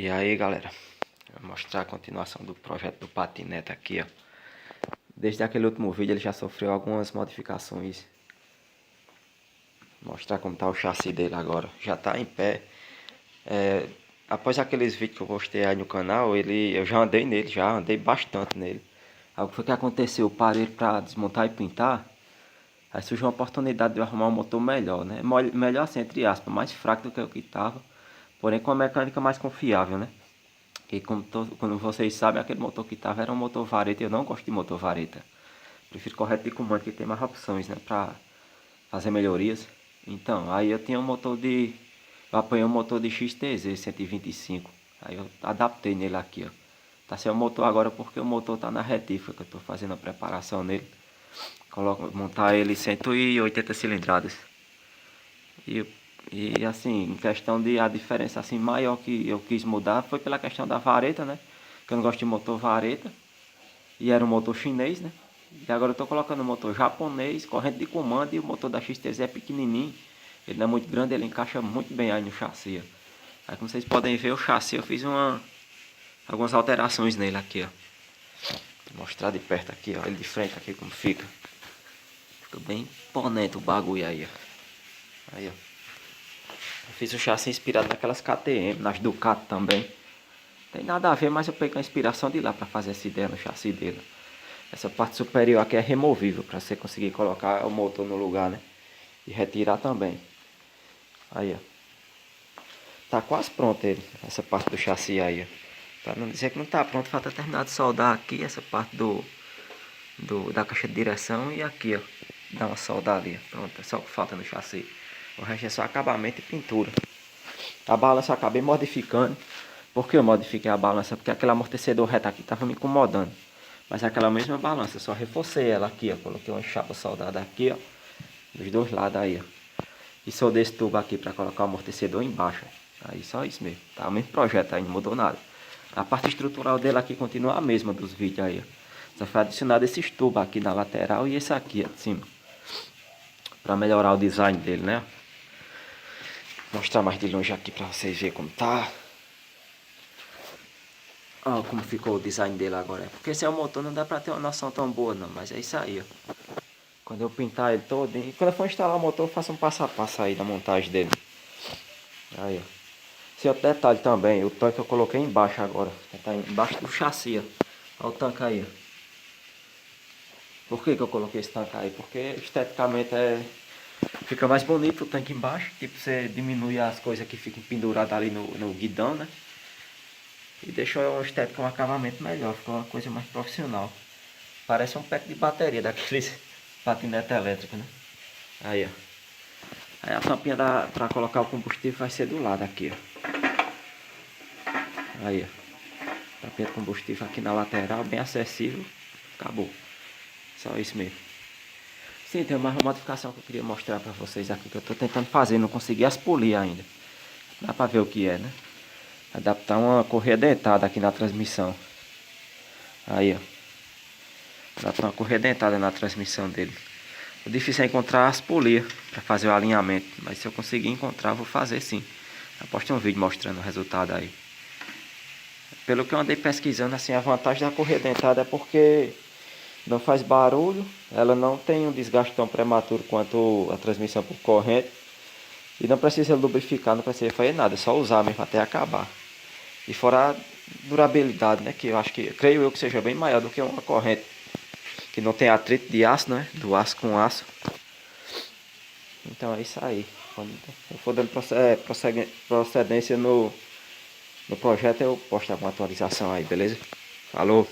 E aí galera, vou mostrar a continuação do projeto do patinete aqui, ó. Desde aquele último vídeo ele já sofreu algumas modificações. Vou mostrar como tá o chassi dele agora, já tá em pé. Após aqueles vídeos que eu postei aí no canal, eu já andei nele, já andei bastante nele. Aí o que foi que aconteceu? Eu parei pra desmontar e pintar. Aí surgiu uma oportunidade de eu arrumar um motor melhor, né? Melhor assim, entre aspas, mais fraco do que o que tava. Porém com a mecânica mais confiável, né? E como vocês sabem, aquele motor que tava era um motor vareta. Eu não gosto de motor vareta. Prefiro correto de comando, que tem mais opções, né? Pra fazer melhorias. Então, aí eu tinha um motor de... Eu apanhei um motor de XTZ 125. Aí eu adaptei nele aqui, ó. Tá sem o motor agora porque o motor tá na retífica, que eu tô fazendo a preparação nele. Montar ele 180 cilindradas. E assim, em questão de a diferença assim maior que eu quis mudar foi pela questão da vareta, né? Que eu não gosto de motor vareta. E era um motor chinês, né? E agora eu tô colocando um motor japonês, corrente de comando, e o motor da XTZ é pequenininho. Ele não é muito grande, ele encaixa muito bem aí no chassi, ó. Aí como vocês podem ver, o chassi eu fiz algumas alterações nele aqui, ó. Vou mostrar de perto aqui, ó. Ele de frente aqui como fica. Fica bem imponente o bagulho aí, ó. Aí, ó. Eu fiz o chassi inspirado naquelas KTM, nas Ducati também. Tem nada a ver, mas eu peguei a inspiração de lá para fazer essa ideia no chassi dele. Essa parte superior aqui é removível, para você conseguir colocar o motor no lugar, né? E retirar também. Aí, ó. Tá quase pronto ele, essa parte do chassi aí, ó. Para não dizer que não tá pronto, falta terminar de soldar aqui essa parte da caixa de direção e aqui, ó. Dá uma solda ali, ó. Pronto, é só o que falta no chassi. O resto é só acabamento e pintura. A balança eu acabei modificando. Por que eu modifiquei a balança? Porque aquele amortecedor reto aqui estava me incomodando. Mas aquela mesma balança, eu só reforcei ela aqui, ó. Coloquei uma chapa soldada aqui, ó. Dos dois lados aí, ó. E soldei esse tubo aqui para colocar o amortecedor embaixo. Aí só isso mesmo. Tá o mesmo projeto aí, não mudou nada. A parte estrutural dele aqui continua a mesma dos vídeos aí, ó. Só foi adicionado esses tubos aqui na lateral e esse aqui, ó, de cima. Para melhorar o design dele, né? Vou mostrar mais de longe aqui para vocês verem como tá. Ó, como ficou o design dele agora. Porque esse é o motor, não dá pra ter uma noção tão boa não. Mas é isso aí, ó. Quando eu pintar ele todo, e quando eu for instalar o motor, eu faço um passo a passo aí da montagem dele. Aí, ó. Esse outro detalhe também, o tanque eu coloquei embaixo agora. Tá embaixo do chassi, ó. Olha o tanque aí, ó. Por que eu coloquei esse tanque aí? Porque esteticamente fica mais bonito o tanque embaixo. Tipo, você diminui as coisas que ficam penduradas ali no guidão, né? E deixou a estética, um acabamento melhor. Ficou uma coisa mais profissional. Parece um pack de bateria daqueles patinete elétrico, né? Aí, ó. Aí a tampinha pra colocar o combustível vai ser do lado aqui, ó. Aí, ó. Tampinha de combustível aqui na lateral, bem acessível. Acabou. Só isso mesmo. Sim, tem mais uma modificação que eu queria mostrar pra vocês aqui, que eu tô tentando fazer, não consegui as polir ainda. Dá pra ver o que é, né? Adaptar uma correia dentada aqui na transmissão. Aí, ó. Adaptar uma correia dentada na transmissão dele. O difícil é encontrar as polias para fazer o alinhamento. Mas se eu conseguir encontrar, eu vou fazer sim. Eu postei um vídeo mostrando o resultado aí. Pelo que eu andei pesquisando, assim, a vantagem da correia dentada é porque não faz barulho. Ela não tem um desgaste tão prematuro quanto a transmissão por corrente. E não precisa lubrificar, não precisa fazer nada. É só usar mesmo até acabar. E fora a durabilidade, né? Que eu acho que, creio eu que seja bem maior do que uma corrente que não tem atrito de aço, né? Do aço com aço. Então é isso aí. Quando eu for dando procedência no projeto, eu posto alguma atualização aí, beleza? Falou!